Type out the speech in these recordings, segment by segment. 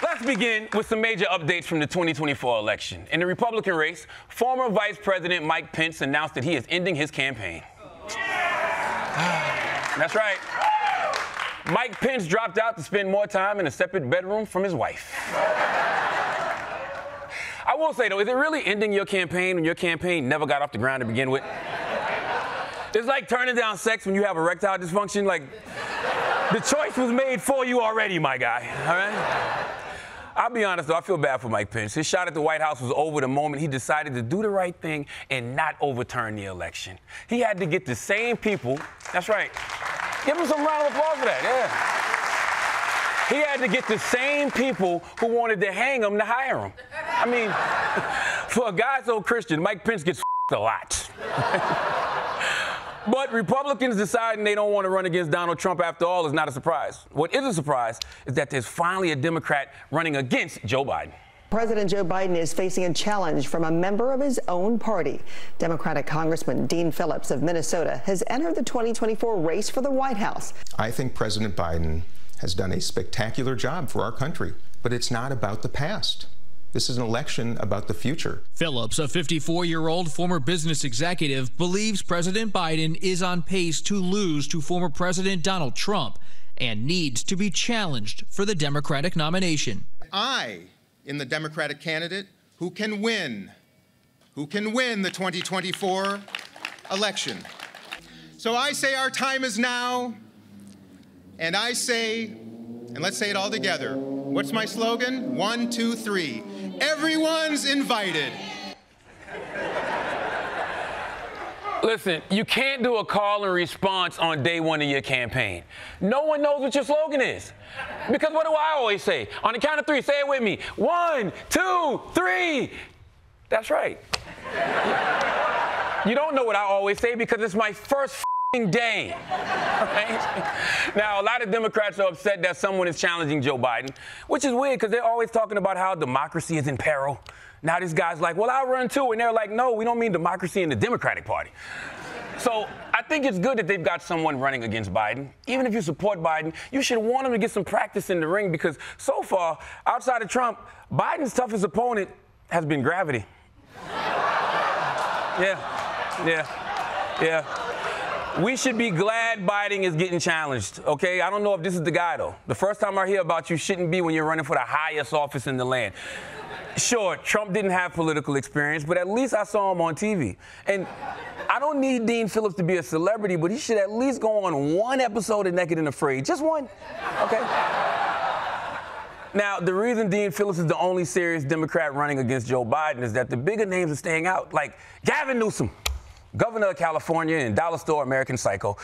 Let's begin with some major updates from the 2024 election. In the Republican race, former Vice President Mike Pence announced that he is ending his campaign. That's right. Mike Pence dropped out to spend more time in a separate bedroom from his wife. I will say, though, is it really ending your campaign when your campaign never got off the ground to begin with? It's like turning down sex when you have erectile dysfunction. Like, the choice was made for you already, my guy, all right? I'll be honest, though, I feel bad for Mike Pence. His shot at the White House was over the moment he decided to do the right thing and not overturn the election. He had to get the same people, that's right, give him some round of applause for that, yeah. He had to get the same people who wanted to hang him to hire him. I mean, for a guy so Christian, Mike Pence gets a lot. But Republicans deciding they don't want to run against Donald Trump after all is not a surprise. What is a surprise is that there's finally a Democrat running against Joe Biden. President Joe Biden is facing a challenge from a member of his own party. Democratic Congressman Dean Phillips of Minnesota has entered the 2024 race for the White House. I think President Biden has done a spectacular job for our country, but it's not about the past. This is an election about the future. Phillips, a 54-year-old former business executive, believes President Biden is on pace to lose to former President Donald Trump and needs to be challenged for the Democratic nomination. I am the Democratic candidate who can win the 2024 election. So I say our time is now, and I say, and let's say it all together. What's my slogan? 1, 2, 3. Everyone's invited. Listen, you can't do a call and response on day one of your campaign. No one knows what your slogan is. Because what do I always say? On the count of 3, say it with me. 1, 2, 3. That's right. You don't know what I always say because it's my first day. Right? Now, a lot of Democrats are upset that someone is challenging Joe Biden, which is weird because they're always talking about how democracy is in peril. Now this guy's like, well, I'll run too. And they're like, no, we don't mean democracy in the Democratic Party. So I think it's good that they've got someone running against Biden. Even if you support Biden, you should want him to get some practice in the ring because so far, outside of Trump, Biden's toughest opponent has been gravity. Yeah. We should be glad Biden is getting challenged, okay? I don't know if this is the guy, though. The first time I hear about you shouldn't be when you're running for the highest office in the land. Sure, Trump didn't have political experience, but at least I saw him on TV. And I don't need Dean Phillips to be a celebrity, but he should at least go on one episode of Naked and Afraid. Just one, okay? Now, the reason Dean Phillips is the only serious Democrat running against Joe Biden is that the bigger names are staying out, like Gavin Newsom, Governor of California and dollar store American Psycho.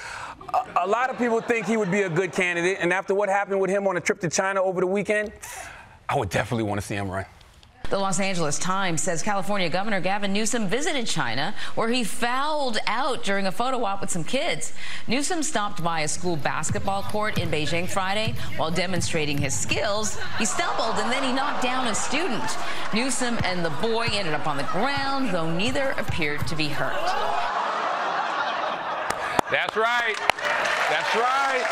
A lot of people think he would be a good candidate, and after what happened with him on a trip to China over the weekend, I would definitely want to see him run. The Los Angeles Times says California Governor Gavin Newsom visited China, where he fouled out during a photo op with some kids. Newsom stopped by a school basketball court in Beijing Friday. While demonstrating his skills, he stumbled and then he knocked down a student. Newsom and the boy ended up on the ground, though neither appeared to be hurt. That's right. That's right.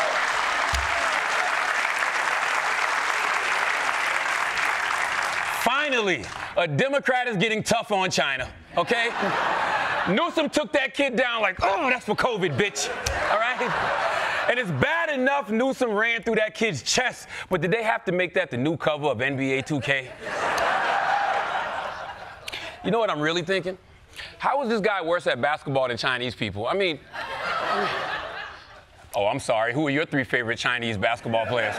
Finally, a Democrat is getting tough on China, okay? Newsom took that kid down like, oh, that's for COVID, bitch, all right? And it's bad enough Newsom ran through that kid's chest, but did they have to make that the new cover of NBA 2K? You know what I'm really thinking? How is this guy worse at basketball than Chinese people? I mean, oh, I'm sorry. Who are your 3 favorite Chinese basketball players?